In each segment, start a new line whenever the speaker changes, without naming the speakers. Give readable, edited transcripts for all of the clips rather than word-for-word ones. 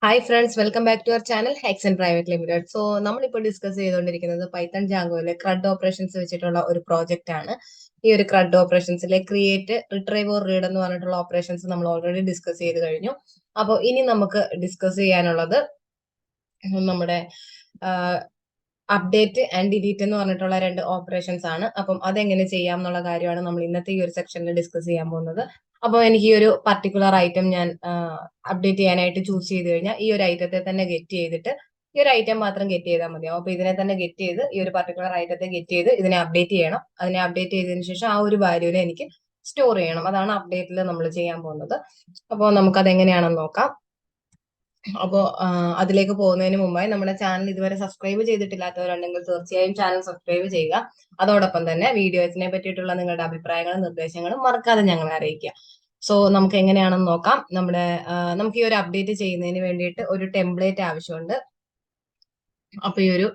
Hi friends, welcome back to our channel Hexcent private limited. So നമ്മളിപ്പോൾ discuss ചെയ്തുകൊണ്ടിരിക്കുന്നത് Python ജാങ്കോയിലെ CRUD operations വെച്ചിട്ടുള്ള ഒരു പ്രോജക്റ്റ് ആണ്. ഈ ഒരു CRUD ഓപ്പറേഷൻസിലെ ക്രിയേറ്റ്, റിട്രൈവ് ഓർ റീഡ് എന്ന് പറഞ്ഞിട്ടുള്ള ഓപ്പറേഷൻസ് നമ്മൾ ഓൾറെഡി ഡിസ്കസ് ചെയ്ത് കഴിഞ്ഞു. അപ്പോൾ ഇനി നമുക്ക് ഡിസ്കസ് ചെയ്യാനുള്ളത് നമ്മുടെ അപ്ഡേറ്റ് ആൻഡ് ഡിലീറ്റ് എന്ന് പറഞ്ഞിട്ടുള്ള രണ്ട് ഓപ്പറേഷൻസ് ആണ്. അപ്പം അതെങ്ങനെ ചെയ്യാം എന്നുള്ള കാര്യമാണ് നമ്മൾ ഇന്നത്തെ ഈ ഒരു സെക്ഷനിൽ ഡിസ്കസ് ചെയ്യാൻ പോകുന്നത്. അപ്പോൾ എനിക്ക് ഈ ഒരു പർട്ടിക്കുലർ ഐറ്റം ഞാൻ അപ്ഡേറ്റ് ചെയ്യാനായിട്ട് ചൂസ് ചെയ്ത് കഴിഞ്ഞാൽ ഈ ഒരു ഐറ്റത്തെ തന്നെ ഗെറ്റ് ചെയ്തിട്ട് ഈ ഒരു ഐറ്റം മാത്രം ഗെറ്റ് ചെയ്താൽ മതിയാവും. അപ്പൊ ഇതിനെ തന്നെ ഗെറ്റ് ചെയ്ത് ഈ ഒരു പർട്ടിക്കുലർ ഐറ്റത്തെ ഗെറ്റ് ചെയ്ത് ഇതിനെ അപ്ഡേറ്റ് ചെയ്യണം. അതിനെ അപ്ഡേറ്റ് ചെയ്തതിനു ശേഷം ആ ഒരു വാല്യൂവിനെ എനിക്ക് സ്റ്റോർ ചെയ്യണം. അതാണ് അപ്ഡേറ്റിൽ നമ്മൾ ചെയ്യാൻ പോകുന്നത്. അപ്പോൾ നമുക്കത് എങ്ങനെയാണെന്ന് നോക്കാം. അപ്പോൾ അതിലേക്ക് പോകുന്നതിന് മുമ്പായി നമ്മുടെ ചാനൽ ഇതുവരെ സബ്സ്ക്രൈബ് ചെയ്തിട്ടില്ലാത്തവരുണ്ടെങ്കിൽ തീർച്ചയായും ചാനൽ സബ്സ്ക്രൈബ് ചെയ്യുക. അതോടൊപ്പം തന്നെ വീഡിയോസിനെ പറ്റിയിട്ടുള്ള നിങ്ങളുടെ അഭിപ്രായങ്ങളും നിർദ്ദേശങ്ങളും മറക്കാതെ ഞങ്ങളെ അറിയിക്കുക. സോ നമുക്ക് എങ്ങനെയാണെന്ന് നോക്കാം. നമുക്ക് ഈ ഒരു അപ്ഡേറ്റ് ചെയ്യുന്നതിന് വേണ്ടിയിട്ട് ഒരു ടെംപ്ലേറ്റ് ആവശ്യമുണ്ട്. അപ്പൊ ഈ ഒരു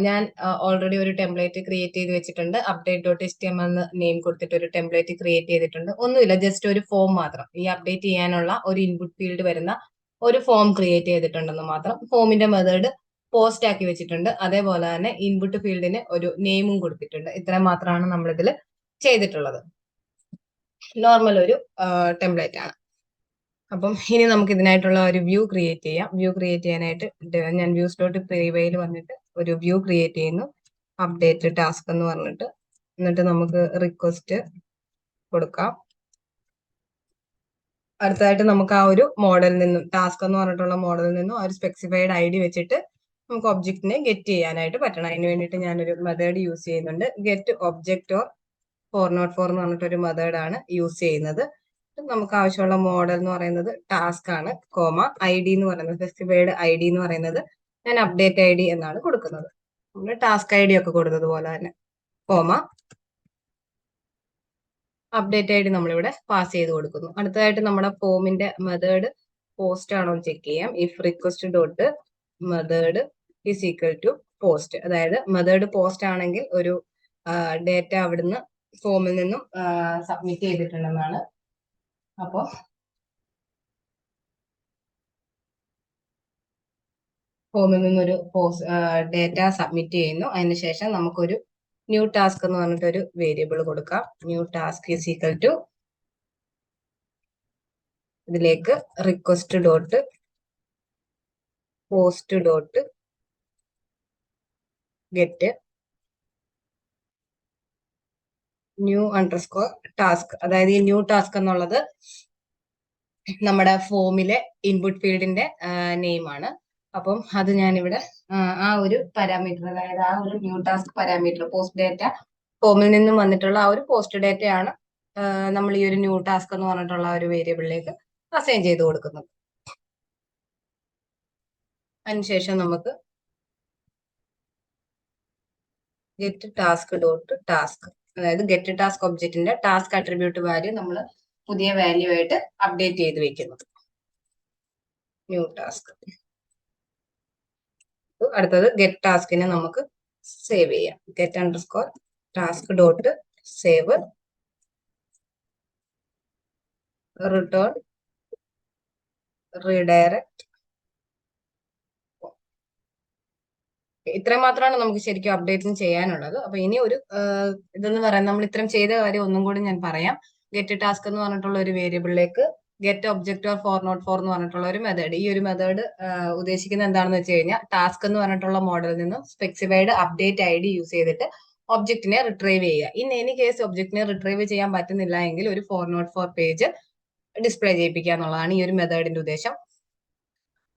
ഞാൻ ഓൾറെഡി ഒരു ടെംപ്ലേറ്റ് ക്രിയേറ്റ് ചെയ്ത് വെച്ചിട്ടുണ്ട്. update.html എന്ന് നെയിം കൊടുത്തിട്ട് ഒരു ടെംപ്ലേറ്റ് ക്രിയേറ്റ് ചെയ്തിട്ടുണ്ട്. ഒന്നുമില്ല, ജസ്റ്റ് ഒരു ഫോം മാത്രം. ഈ അപ്ഡേറ്റ് ചെയ്യാനുള്ള ഒരു ഇൻപുട്ട് ഫീൽഡ് വരുന്ന ഒരു ഫോം ക്രിയേറ്റ് ചെയ്തിട്ടുണ്ടെന്ന് മാത്രം. ഫോമിന്റെ മെത്തേഡ് പോസ്റ്റ് ആക്കി വെച്ചിട്ടുണ്ട്. അതേപോലെ തന്നെ ഇൻപുട്ട് ഫീൽഡിന് ഒരു നെയിമും കൊടുത്തിട്ടുണ്ട്. ഇത്രയും മാത്രമാണ് നമ്മളിതിൽ ചെയ്തിട്ടുള്ളത്. നോർമൽ ഒരു ടെംപ്ലേറ്റ് ആണ്. അപ്പം ഇനി നമുക്ക് ഇതിനായിട്ടുള്ള ഒരു വ്യൂ ക്രിയേറ്റ് ചെയ്യാം. വ്യൂ ക്രിയേറ്റ് ചെയ്യാനായിട്ട് ഞാൻ വ്യൂസ് ഡോട്ട് പ്രിവൈയിൽ വന്നിട്ട് ഒരു വ്യൂ ക്രിയേറ്റ് ചെയ്യുന്നു. അപ്ഡേറ്റ് ടാസ്ക് എന്ന് പറഞ്ഞിട്ട്, എന്നിട്ട് നമുക്ക് റിക്വസ്റ്റ് കൊടുക്കാം. അടുത്തതായിട്ട് നമുക്ക് ആ ഒരു മോഡലിൽ നിന്നും, ടാസ്ക് എന്ന് പറഞ്ഞിട്ടുള്ള മോഡലിൽ നിന്നും ആ ഒരു സ്പെസിഫൈഡ് ഐ ഡി വെച്ചിട്ട് നമുക്ക് ഒബ്ജക്റ്റിനെ ഗെറ്റ് ചെയ്യാനായിട്ട് പറ്റണം. അതിന് വേണ്ടിയിട്ട് ഞാനൊരു മെത്തേഡ് യൂസ് ചെയ്യുന്നുണ്ട്. ഗെറ്റ് ഒബ്ജക്റ്റ് ഓർ 404 എന്ന് പറഞ്ഞിട്ടൊരു മെത്തേഡാണ് യൂസ് ചെയ്യുന്നത്. നമുക്ക് ആവശ്യമുള്ള മോഡൽ എന്ന് പറയുന്നത് ടാസ്ക് ആണ്. കോമ ഐ ഡി എന്ന് പറയുന്നത്, സ്പെസിഫൈഡ് ഐ ഡി എന്ന് പറയുന്നത് ഞാൻ അപ്ഡേറ്റ് ഐ ഡി എന്നാണ് കൊടുക്കുന്നത്. നമ്മൾ ടാസ്ക് ഐ ഡി ഒക്കെ കൊടുത്തതുപോലെ തന്നെ കോമ അപ്ഡേറ്റ് ഐ ഡി നമ്മളിവിടെ പാസ് ചെയ്ത് കൊടുക്കുന്നു. അടുത്തതായിട്ട് നമ്മുടെ ഫോമിന്റെ മെത്തേഡ് പോസ്റ്റ് ആണോ ചെക്ക് ചെയ്യാം. If request dot method is equal to post. അതായത് മെത്തേഡ് പോസ്റ്റ് ആണെങ്കിൽ ഒരു ഡേറ്റ അവിടുന്ന് ഫോമിൽ നിന്നും സബ്മിറ്റ് ചെയ്തിട്ടുണ്ടെന്നാണ്. അപ്പോ ഫോമിൽ നിന്നൊരു ഡേറ്റ സബ്മിറ്റ് ചെയ്യുന്നു. അതിനുശേഷം നമുക്കൊരു ന്യൂ ടാസ്ക് എന്ന് പറഞ്ഞിട്ട് ഒരു വേരിയബിൾ കൊടുക്കാം. New task is equal to, ഇതിലേക്ക് request dot post dot get new underscore task. അതായത് ഈ ന്യൂ ടാസ്ക് എന്നുള്ളത് നമ്മുടെ ഫോമിലെ ഇൻപുട്ട് ഫീൽഡിന്റെ നെയിമാണ്. അപ്പം അത് ഞാനിവിടെ ആ ഒരു പാരാമീറ്റർ, അതായത് ആ ഒരു new task parameter, post data ഫോമിൽ നിന്നും വന്നിട്ടുള്ള ആ ഒരു പോസ്റ്റ് ഡേറ്റയാണ് നമ്മൾ ഈ ഒരു ന്യൂ ടാസ്ക് എന്ന് പറഞ്ഞിട്ടുള്ള ഒരു വേരിയബിളിലേക്ക് അസൈൻ ചെയ്ത് കൊടുക്കുന്നത്. അതിനുശേഷം നമുക്ക് ഗെറ്റ് ടാസ്ക് ഡോട്ട് ടാസ്ക്, അതായത് ഗെറ്റ് ടാസ്ക് ഒബ്ജക്റ്റിന്റെ ടാസ്ക് അട്രിബ്യൂട്ട് വാല്യൂ നമ്മൾ പുതിയ വാല്യൂ ആയിട്ട് അപ്ഡേറ്റ് ചെയ്ത് വെക്കുന്നു. New task. അടുത്തത് ഗെറ്റ് ടാസ്കിനെ നമുക്ക് സേവ് ചെയ്യാം. Get underscore task dot save return redirect. ഇത്രയും മാത്രമാണ് നമുക്ക് ശരിക്കും അപ്ഡേറ്റിംഗ് ചെയ്യാനുള്ളത്. അപ്പൊ ഇനി ഒരു ഇതെന്ന് പറയാൻ, നമ്മൾ ഇത്രയും ചെയ്ത കാര്യം ഒന്നും കൂടി ഞാൻ പറയാം. ഗെറ്റ് ടാസ്ക് എന്ന് പറഞ്ഞിട്ടുള്ള ഒരു വേരിയബിളിലേക്ക് ഗെറ്റ് ഒബ്ജക്റ്റ് ഓർ 404 എന്ന് പറഞ്ഞിട്ടുള്ള ഒരു മെത്തേഡ്. ഈ ഒരു മെത്തേഡ് ഉദ്ദേശിക്കുന്നത് എന്താണെന്ന് വെച്ച് കഴിഞ്ഞാൽ, ടാസ്ക് എന്ന് പറഞ്ഞിട്ടുള്ള മോഡലിൽ നിന്നും specified update I D use ചെയ്തിട്ട് ഒബ്ജക്റ്റിനെ റിട്രൈവ് ചെയ്യുക. ഇൻ എനി കേസ് ഒബ്ജക്റ്റിനെ റിട്രൈവ് ചെയ്യാൻ പറ്റുന്നില്ല എങ്കിൽ ഒരു 404 പേജ് ഡിസ്പ്ലേ ചെയ്യിപ്പിക്കുക എന്നുള്ളതാണ് ഈ ഒരു മെത്തേഡിന്റെ ഉദ്ദേശം.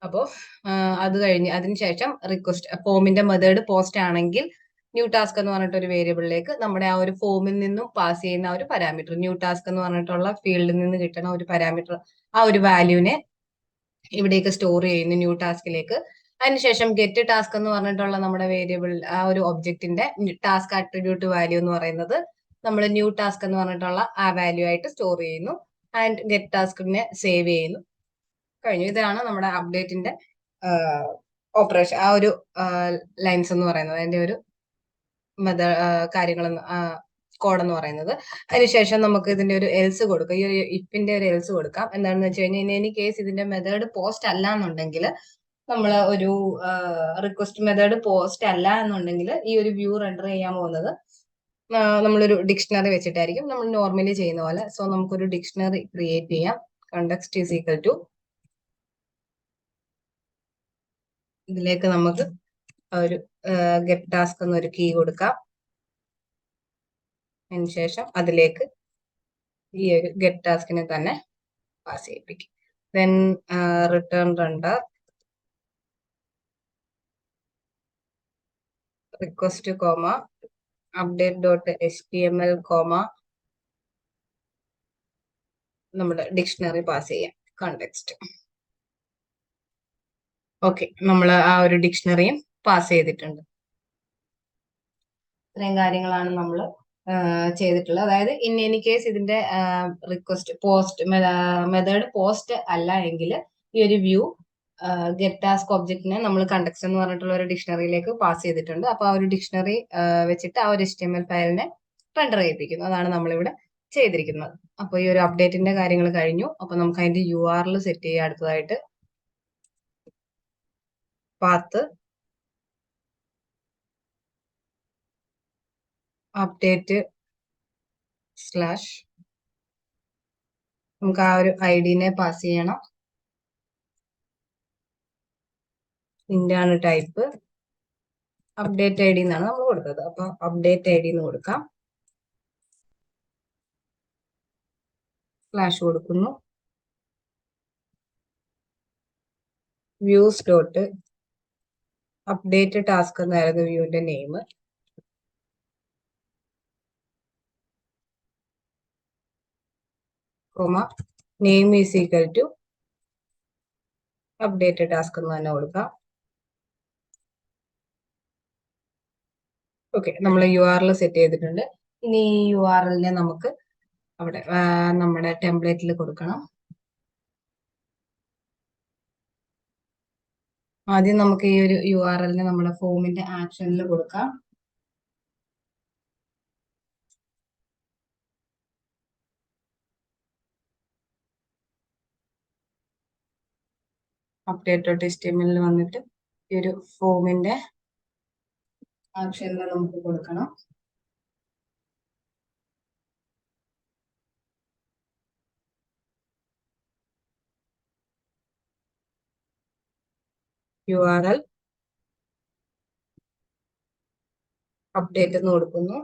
അപ്പോൾ അത് കഴിഞ്ഞ് അതിനുശേഷം റിക്വസ്റ്റ് ഫോമിന്റെ മെത്തേഡ് പോസ്റ്റ് ആണെങ്കിൽ ന്യൂ ടാസ്ക് എന്ന് പറഞ്ഞിട്ട് ഒരു വേരിയബിളിലേക്ക് നമ്മുടെ ആ ഒരു ഫോമിൽ നിന്നും പാസ് ചെയ്യുന്ന ഒരു പാരാമീറ്റർ, ന്യൂ ടാസ്ക് എന്ന് പറഞ്ഞിട്ടുള്ള ഫീൽഡിൽ നിന്ന് കിട്ടുന്ന ഒരു പാരാമീറ്റർ, ആ ഒരു വാല്യൂവിനെ ഇവിടേക്ക് സ്റ്റോർ ചെയ്യുന്നു ന്യൂ ടാസ്കിലേക്ക്. അതിനുശേഷം ഗെറ്റ് ടാസ്ക് എന്ന് പറഞ്ഞിട്ടുള്ള നമ്മുടെ വേരിയബിൾ, ആ ഒരു ഒബ്ജക്റ്റിന്റെ ടാസ്ക് അട്രിബ്യൂട്ട് വാല്യൂ എന്ന് പറയുന്നത് നമ്മൾ ന്യൂ ടാസ്ക് എന്ന് പറഞ്ഞിട്ടുള്ള ആ വാല്യൂ ആയിട്ട് സ്റ്റോർ ചെയ്യുന്നു. ആൻഡ് ഗെറ്റ് ടാസ്കിനെ സേവ് ചെയ്യുന്നു. കഴിഞ്ഞു. ഇതാണ് നമ്മുടെ അപ്ഡേറ്റിന്റെ ഓപ്പറേഷൻ, ആ ഒരു ലൈൻസ് എന്ന് പറയുന്നത്, അതിന്റെ ഒരു കാര്യങ്ങൾ കോഡ് എന്ന് പറയുന്നത്. അതിനുശേഷം നമുക്ക് ഇതിന്റെ ഒരു എൽസ് കൊടുക്കാം. ഈ ഒരു ഇഫിന്റെ ഒരു എൽസ് കൊടുക്കാം. എന്താണെന്ന് വെച്ച് കഴിഞ്ഞാൽ ഇൻ എനി കേസ് ഇതിന്റെ മെത്തേഡ് പോസ്റ്റ് അല്ല എന്നുണ്ടെങ്കിൽ നമ്മൾ ഒരു റിക്വസ്റ്റ് മെത്തേഡ് പോസ്റ്റ് അല്ല എന്നുണ്ടെങ്കിൽ ഈ ഒരു വ്യൂ റെൻഡർ ചെയ്യാൻ പോകുന്നത് നമ്മളൊരു ഡിക്ഷണറി വെച്ചിട്ടായിരിക്കും നമ്മൾ നോർമലി ചെയ്യുന്ന പോലെ. സോ നമുക്കൊരു ഡിക്ഷണറി ക്രിയേറ്റ് ചെയ്യാം. കണ്ടക്സ്റ്റ് ഈസ് ഈക്വൽ ടു, ഇതിലേക്ക് നമുക്ക് ഒരു ഗെറ്റ് ടാസ്ക് എന്നൊരു കീ കൊടുക്കാം. അതിനുശേഷം അതിലേക്ക് ഈ ഒരു ഗെറ്റ് ടാസ്കിനെ തന്നെ പാസ് ചെയ്യിപ്പിക്കും. Then return render request comma update dot HTML comma നമ്മുടെ ഡിക്ഷണറി പാസ് ചെയ്യാം കോണ്ടെക്സ്റ്റ്. ഓക്കെ, നമ്മൾ ആ ഒരു ഡിക്ഷണറിയും പാസ് ചെയ്തിട്ടുണ്ട്. ഇത്രയും കാര്യങ്ങളാണ് നമ്മൾ ചെയ്തിട്ടുള്ളത്. അതായത് ഇൻ എനി കേസ് ഇതിന്റെ റിക്വസ്റ്റ് പോസ്റ്റ് മെത്തേഡ് പോസ്റ്റ് അല്ല എങ്കിൽ ഈ ഒരു വ്യൂ ഗെറ്റ് ടാസ്ക് ഒബ്ജക്റ്റിനെ നമ്മൾ കണ്ടക്സ്റ്റ് എന്ന് പറഞ്ഞിട്ടുള്ള ഒരു ഡിക്ഷണറിയിലേക്ക് പാസ് ചെയ്തിട്ടുണ്ട്. അപ്പൊ ആ ഒരു ഡിക്ഷണറി വെച്ചിട്ട് ആ ഒരു HTML ഫയലിനെ റെൻഡർ ചെയ്യിപ്പിക്കുന്നു. അതാണ് നമ്മളിവിടെ ചെയ്തിരിക്കുന്നത്. അപ്പൊ ഈ ഒരു അപ്ഡേറ്റിന്റെ കാര്യങ്ങൾ കഴിഞ്ഞു. അപ്പൊ നമുക്ക് അതിന്റെ URL സെറ്റ് ചെയ്യാം. അടുത്തതായിട്ട് പാത്ത് അപ്ഡേറ്റ് സ്ലാഷ് നമുക്ക് ആ ഒരു ഐഡിനെ പാസ് ചെയ്യണം. ഇന്റാണ് ടൈപ്പ്, അപ്ഡേറ്റ് ID എന്നാണ് നമ്മൾ കൊടുത്തത്. അപ്പൊ അപ്ഡേറ്റ് ID എന്ന് കൊടുക്കാം. സ്ലാഷ് കൊടുക്കുന്നു. വ്യൂസ് ഡോട്ട് അപ്ഡേറ്റ് ടാസ്ക് എന്നായിരുന്നു വ്യൂവിന്റെ name. Comma name is equal to update task എന്ന് തന്നെ കൊടുക്കാം. ഓക്കെ, നമ്മൾ URL സെറ്റ് ചെയ്തിട്ടുണ്ട്. ഇനി ഈ URLനെ നമുക്ക് അവിടെ നമ്മുടെ ടെംപ്ലേറ്റിൽ കൊടുക്കണം. ആദ്യം നമുക്ക് ഈ ഒരു URLനെ നമ്മുടെ ഫോമിന്റെ ആക്ഷനിൽ കൊടുക്കാം. അപ്ഡേറ്റ് ഡോട്ട് HTML വന്നിട്ട് ഈ ഒരു ഫോമിന്റെ ആക്ഷനിൽ നമുക്ക് കൊടുക്കണം. URL അപ്ഡേറ്റ് എന്ന് കൊടുക്കുന്നു.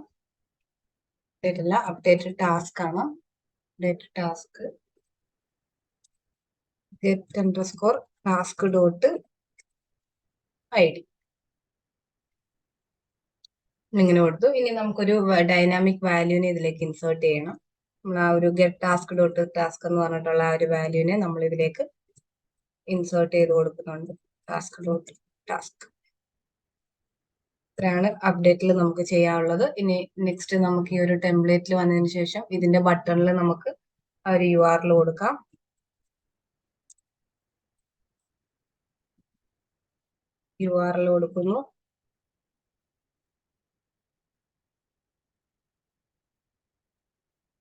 അപ്ഡേറ്റ് അല്ല, അപ്ഡേറ്റ് ടാസ്ക് ആണ്. Update task get underscore task dot ID ഇങ്ങനെ കൊടുത്തു. ഇനി നമുക്കൊരു ഡൈനാമിക് വാല്യൂനെ ഇതിലേക്ക് ഇൻസേർട്ട് ചെയ്യണം. നമ്മൾ ആ ഒരു ഗെറ്റ് ടാസ്ക് ഡോട്ട് ടാസ്ക് എന്ന് പറഞ്ഞിട്ടുള്ള ആ ഒരു വാല്യൂനെ നമ്മൾ ഇതിലേക്ക് ഇൻസേർട്ട് ചെയ്ത് കൊടുക്കുന്നുണ്ട്. Task dot task. ഇത്രയാണ് അപ്ഡേറ്റിൽ നമുക്ക് ചെയ്യാനുള്ളത്. ഇനി നെക്സ്റ്റ് നമുക്ക് ഈ ഒരു ടെംപ്ലേറ്റിൽ വന്നതിന് ശേഷം ഇതിന്റെ ബട്ടണിൽ നമുക്ക് ആ ഒരു URL കൊടുക്കാം. URL കൊടുക്കുന്നു.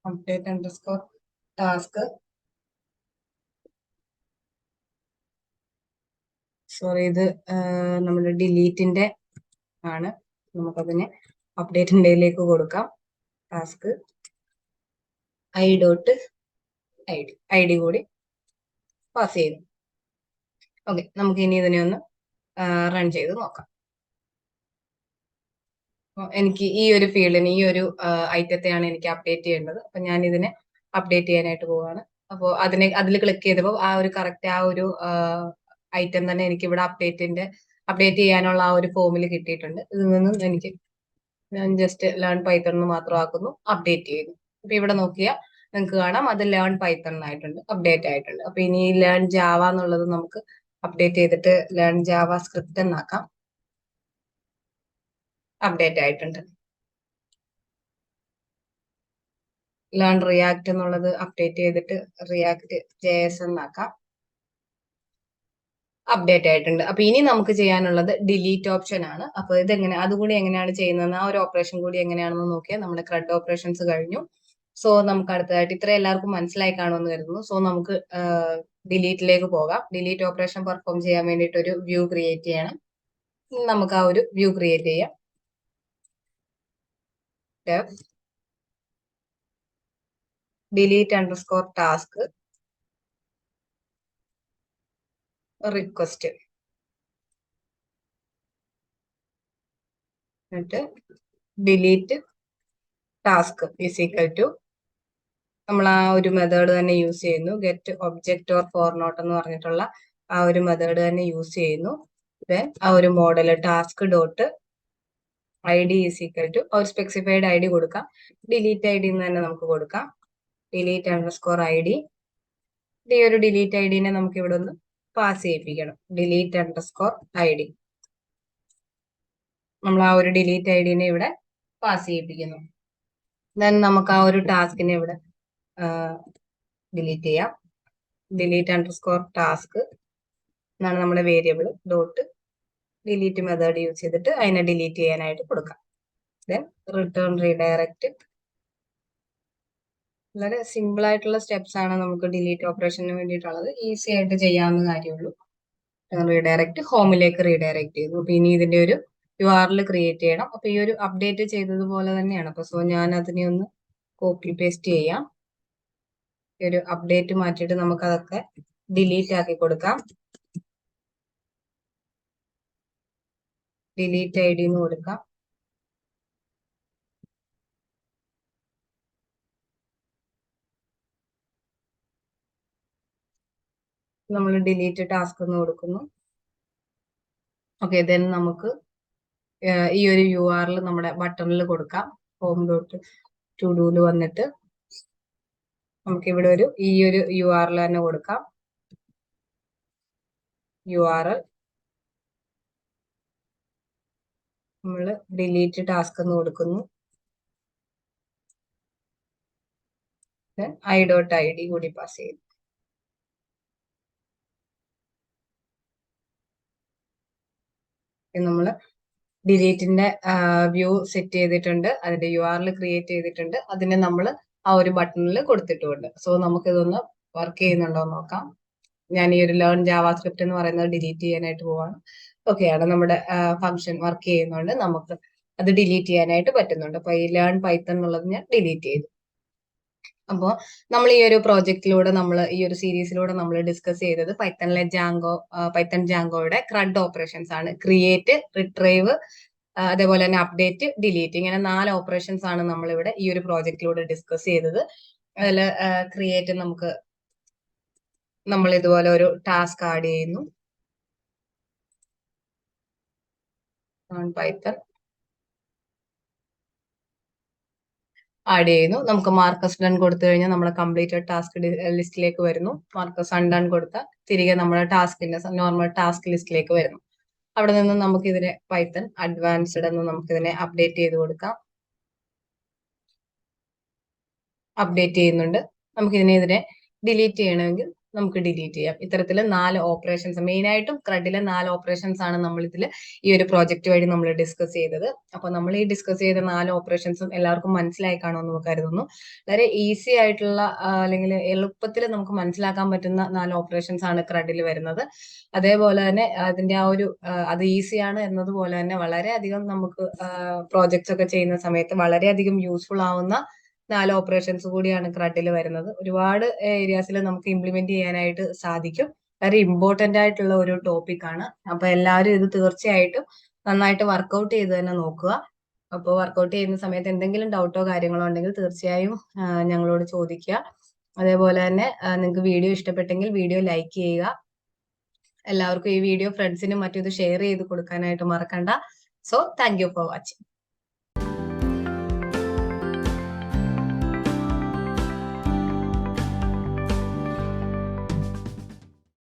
അപ്ഡേറ്റ് അണ്ടർസ്കോർ ടാസ്ക്, സോറി ഇത് നമ്മുടെ ഡിലീറ്റിന്റെ ആണ്. നമുക്കതിനെ അപ്ഡേറ്റിൻ്റെയിലേക്ക് കൊടുക്കാം. ടാസ്ക് ID കൂടി പാസ് ചെയ്തു. ഓക്കെ, നമുക്ക് ഇനി ഇതിനെ ഒന്ന് റൺ ചെയ്ത് നോക്കാം. എനിക്ക് ഈ ഒരു ഫീൽഡിന് ഈ ഒരു ഐറ്റത്തെയാണ് എനിക്ക് അപ്ഡേറ്റ് ചെയ്യേണ്ടത്. അപ്പൊ ഞാൻ ഇതിനെ അപ്ഡേറ്റ് ചെയ്യാനായിട്ട് പോവാണ്. അപ്പോൾ അതിൽ ക്ലിക്ക് ചെയ്തപ്പോൾ ആ ഒരു കറക്റ്റ് ആ ഒരു ഐറ്റം തന്നെ എനിക്ക് ഇവിടെ അപ്ഡേറ്റ് ചെയ്യാനുള്ള ആ ഒരു ഫോമിൽ കിട്ടിയിട്ടുണ്ട്. ഇതിൽ നിന്നും ഞാൻ ജസ്റ്റ് ലേൺ പൈത്തൺ എന്ന് മാത്രം ആക്കുന്നു, അപ്ഡേറ്റ് ചെയ്യുന്നു. അപ്പൊ ഇവിടെ നോക്കിയാൽ നിങ്ങൾക്ക് കാണാം അത് ലേൺ പൈത്തൺ ആയിട്ടുണ്ട്, അപ്ഡേറ്റ് ആയിട്ടുണ്ട്. അപ്പൊ ഇനി ലേൺ ജാവ എന്നുള്ളത് നമുക്ക് അപ്ഡേറ്റ് ചെയ്തിട്ട് ലേൺ ജാവ സ്ക്രിപ്റ്റ് എന്നാക്കാം. അപ്ഡേറ്റ് ആയിട്ടുണ്ട്. ലേൺ റിയാക്ട് എന്നുള്ളത് അപ്ഡേറ്റ് ചെയ്തിട്ട് റിയാക്ട് JS എന്നാക്കാം. അപ്ഡേറ്റ് ആയിട്ടുണ്ട്. അപ്പൊ ഇനി നമുക്ക് ചെയ്യാനുള്ളത് ഡിലീറ്റ് ഓപ്ഷൻ ആണ്. അപ്പൊ ഇതെങ്ങനെ അതുകൂടി എങ്ങനെയാണ് ചെയ്യുന്നത്, ആ ഒരു ഓപ്പറേഷൻ കൂടി എങ്ങനെയാണെന്ന് നോക്കിയാൽ നമ്മുടെ CRUD ഓപ്പറേഷൻസ് കഴിഞ്ഞു. സോ നമുക്ക് അടുത്തതായിട്ട് ഇത്ര എല്ലാവർക്കും മനസ്സിലായി കാണുമെന്ന് കരുതുന്നു. സോ നമുക്ക് ഡിലീറ്റിലേക്ക് പോകാം. ഡിലീറ്റ് ഓപ്പറേഷൻ പെർഫോം ചെയ്യാൻ വേണ്ടിയിട്ട് ഒരു വ്യൂ ക്രിയേറ്റ് ചെയ്യണം. നമുക്ക് ആ ഒരു വ്യൂ ക്രിയേറ്റ് ചെയ്യാം. ഡിലീറ്റ് അണ്ടർസ്കോർ ടാസ്ക് റിക്വസ്റ്റ്, എന്നിട്ട് delete task is equal to നമ്മൾ ആ ഒരു മെത്തേഡ് തന്നെ യൂസ് ചെയ്യുന്നു. Get object or four not എന്ന് പറഞ്ഞിട്ടുള്ള ആ ഒരു മെത്തേഡ് തന്നെ യൂസ് ചെയ്യുന്നു. ദെൻ ആ ഒരു model task dot I D is equal to ഒരു സ്പെസിഫൈഡ് ഐ ഡി കൊടുക്കാം. ഡിലീറ്റ് ഐ ഡി എന്ന് തന്നെ നമുക്ക് കൊടുക്കാം. Delete underscore I D. ഈ ഒരു ഡിലീറ്റ് ഐ ഡിനെ നമുക്ക് ഇവിടെ ഒന്ന് പാസ് ചെയ്യിപ്പിക്കണം. Delete underscore I D. നമ്മൾ ആ ഒരു ഡിലീറ്റ് ഐ ഡിനെ ഇവിടെ പാസ് ചെയ്യിപ്പിക്കുന്നു. ദെൻ നമുക്ക് ആ ഒരു ടാസ്കിനെ ഇവിടെ ഡിലീറ്റ് ചെയ്യാം. ഡിലീറ്റ് അണ്ടർസ്കോർ ടാസ്ക് എന്നാണ് നമ്മുടെ variable. Dot delete method use ചെയ്തിട്ട് അതിനെ ഡിലീറ്റ് ചെയ്യാനായിട്ട് കൊടുക്കാം. Then return redirect. വളരെ സിമ്പിൾ ആയിട്ടുള്ള സ്റ്റെപ്സ് ആണ് നമുക്ക് ഡിലീറ്റ് ഓപ്പറേഷന് വേണ്ടിയിട്ടുള്ളത്. ഈസി ആയിട്ട് ചെയ്യാവുന്ന കാര്യമുള്ളൂ. റീഡയറക്റ്റ് ഹോമിലേക്ക് റീഡയറക്റ്റ് ചെയ്തു. അപ്പൊ ഇനി ഇതിന്റെ ഒരു URL ക്രിയേറ്റ് ചെയ്യണം. അപ്പൊ ഈ ഒരു അപ്ഡേറ്റ് ചെയ്തതുപോലെ തന്നെയാണ്. അപ്പൊ സോ ഞാൻ അതിനെ ഒന്ന് കോപ്പി പേസ്റ്റ് ചെയ്യാം. ഈ ഒരു അപ്ഡേറ്റ് മാറ്റിയിട്ട് നമുക്ക് അതൊക്കെ ഡിലീറ്റ് ആക്കി കൊടുക്കാം. ഡിലീറ്റ് ഐ ഡി എന്ന് കൊടുക്കാം. നമ്മൾ ഡിലീറ്റ് ടാസ്ക് എന്ന് കൊടുക്കുന്നു. ഓക്കെ, ദെൻ നമുക്ക് ഈ ഒരു URL നമ്മുടെ ബട്ടണിൽ കൊടുക്കാം. ഹോം ഡോട്ട് ടു ഡൂല് വന്നിട്ട് നമുക്ക് ഇവിടെ ഈ ഒരു URL തന്നെ കൊടുക്കാം. URL നമ്മൾ ഡിലീറ്റ് ടാസ്ക് എന്ന് കൊടുക്കുന്നു. i.id കൂടി പാസ് ചെയ്തു. നമ്മൾ ഡിലീറ്റിന്റെ വ്യൂ സെറ്റ് ചെയ്തിട്ടുണ്ട്. അതിന്റെ URL ക്രിയേറ്റ് ചെയ്തിട്ടുണ്ട്. അതിനെ നമ്മൾ ആ ഒരു ബട്ടണിൽ കൊടുത്തിട്ടുമുണ്ട്. സോ നമുക്ക് ഇതൊന്ന് വർക്ക് ചെയ്യുന്നുണ്ടോ എന്ന് നോക്കാം. ഞാൻ ഈ ഒരു ലേൺ ജാവാസ്ക്രിപ്റ്റ് എന്ന് പറയുന്നത് ഡിലീറ്റ് ചെയ്യാനായിട്ട് പോവാണ്. ഓക്കെ ആണ്, നമ്മുടെ ഫംഗ്ഷൻ വർക്ക് ചെയ്യുന്നുണ്ട്. നമുക്ക് അത് ഡിലീറ്റ് ചെയ്യാനായിട്ട് പറ്റുന്നുണ്ട്. അപ്പൊ ഈ ലേൺ പൈത്തൺ എന്നുള്ളത് ഞാൻ ഡിലീറ്റ് ചെയ്തു. അപ്പോൾ നമ്മൾ ഈ ഒരു പ്രോജക്റ്റിലൂടെ ഈ ഒരു സീരീസിലൂടെ നമ്മൾ ഡിസ്കസ് ചെയ്തത് പൈത്തൺ ജാങ്കോയുടെ CRUD ഓപ്പറേഷൻസ് ആണ്. ക്രിയേറ്റ്, റിട്രൈവ്, അതേപോലെ തന്നെ അപ്ഡേറ്റ്, ഡിലീറ്റ്, ഇങ്ങനെ 4 ഓപ്പറേഷൻസ് ആണ് നമ്മളിവിടെ ഈ ഒരു പ്രോജക്റ്റിലൂടെ ഡിസ്കസ് ചെയ്തത്. അതിൽ ക്രിയേറ്റ് നമ്മൾ ഇതുപോലെ ഒരു ടാസ്ക് ആഡ് ചെയ്യുന്നു. പൈത്തൺ ആഡ് ചെയ്യുന്നു. നമുക്ക് മാർക്കസ് ഡൺ കൊടുത്തു കഴിഞ്ഞാൽ നമ്മുടെ കംപ്ലീറ്റഡ് ടാസ്ക് ലിസ്റ്റിലേക്ക് വരുന്നു. മാർക്കസ് അൺഡൺ കൊടുത്താൽ തിരികെ നമ്മുടെ ടാസ്കിന്റെ നോർമൽ ടാസ്ക് ലിസ്റ്റിലേക്ക് വരുന്നു. അവിടെ നിന്ന് നമുക്ക് ഇതിനെ പൈത്തൺ അഡ്വാൻസ്ഡ് എന്ന് നമുക്ക് ഇതിനെ അപ്ഡേറ്റ് ചെയ്ത് കൊടുക്കാം. അപ്ഡേറ്റ് ചെയ്യുന്നുണ്ട്. നമുക്ക് ഇതിനെ ഡിലീറ്റ് ചെയ്യണമെങ്കിൽ നമുക്ക് ഡിലീറ്റ് ചെയ്യാം. ഇത്തരത്തിൽ 4 ഓപ്പറേഷൻസ്, മെയിൻ ആയിട്ടും CRUDലെ 4 ഓപ്പറേഷൻസ് ആണ് നമ്മൾ ഈ ഒരു പ്രോജക്റ്റ് വഴി നമ്മൾ ഡിസ്കസ് ചെയ്തത്. അപ്പൊ നമ്മൾ ഈ ഡിസ്കസ് ചെയ്ത 4 ഓപ്പറേഷൻസും എല്ലാവർക്കും മനസ്സിലായി കാണുമെന്ന് കരുതുന്നു. വളരെ ഈസി ആയിട്ടുള്ള അല്ലെങ്കിൽ എളുപ്പത്തിൽ നമുക്ക് മനസ്സിലാക്കാൻ പറ്റുന്ന 4 ഓപ്പറേഷൻസ് ആണ് CRUDൽ വരുന്നത്. അതേപോലെ തന്നെ അതിന്റെ ആ ഒരു അത് ഈസിയാണ് എന്നതുപോലെ തന്നെ വളരെയധികം നമുക്ക് പ്രോജക്ട്സ് ഒക്കെ ചെയ്യുന്ന സമയത്ത് വളരെയധികം യൂസ്ഫുൾ ആവുന്ന 4 ഓപ്പറേഷൻസ് കൂടിയാണ് CRUDൽ വരുന്നത്. ഒരുപാട് ഏരിയാസിൽ നമുക്ക് ഇംപ്ലിമെന്റ് ചെയ്യാനായിട്ട് സാധിക്കും. വളരെ ഇമ്പോർട്ടന്റ് ആയിട്ടുള്ള ഒരു ടോപ്പിക് ആണ്. അപ്പൊ എല്ലാവരും ഇത് തീർച്ചയായിട്ടും നന്നായിട്ട് വർക്ക്ഔട്ട് ചെയ്ത് തന്നെ നോക്കുക. അപ്പോൾ വർക്ക്ഔട്ട് ചെയ്യുന്ന സമയത്ത് എന്തെങ്കിലും ഡൗട്ടോ കാര്യങ്ങളോ ഉണ്ടെങ്കിൽ തീർച്ചയായും ഞങ്ങളോട് ചോദിക്കുക. അതേപോലെ തന്നെ നിങ്ങൾക്ക് വീഡിയോ ഇഷ്ടപ്പെട്ടെങ്കിൽ വീഡിയോ ലൈക്ക് ചെയ്യുക. എല്ലാവർക്കും ഈ വീഡിയോ ഫ്രണ്ട്സിനും മറ്റും ഇത് ഷെയർ ചെയ്ത് കൊടുക്കാനായിട്ട് മറക്കണ്ട. So thank you for watching.